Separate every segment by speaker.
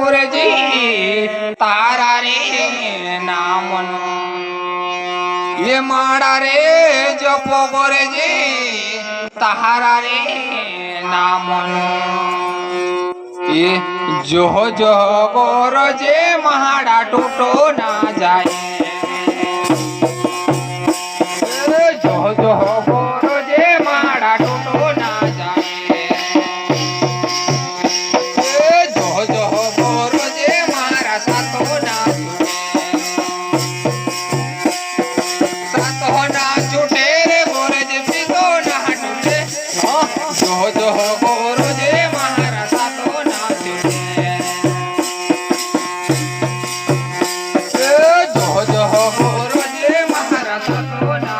Speaker 1: गोरजी तारा रे नाम ये माड़ा रे जप गोरजी तारा रे नाम ये जो जो गोरजे महाड़ा टूटो ना जाए जो जो गोरजे महाड़ा टूटो ना जाए जो जो गोरजे महारा सातो ना छूटे रे गोरज पीतो ना टूटे जो जो गोरजे महारा सातो ना छूटे जो जो गोरजे महारा सातो ना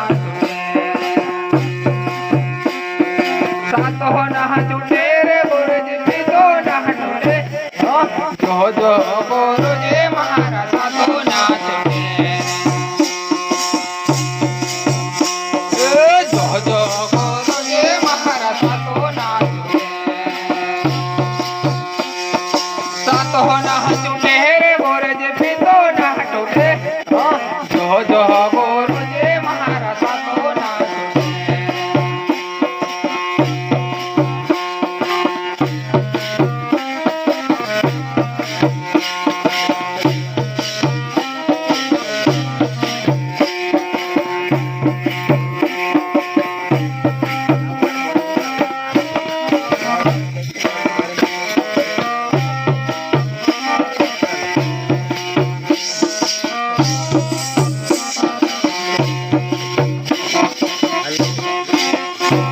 Speaker 1: सातो ना छूटे रे गोरज पीतो ना टूटे जो जो गोरजे महारा सातो ना छूटे जो जो गोरजे महारा सातो ना सातो ना छूटे रे गोरज पीतो ना टूटे जो जो गोरजे महारा सातो ना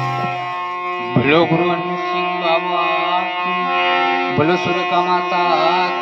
Speaker 1: बोलो गुरु सिंह बाबा, बोलो सूर्य का माता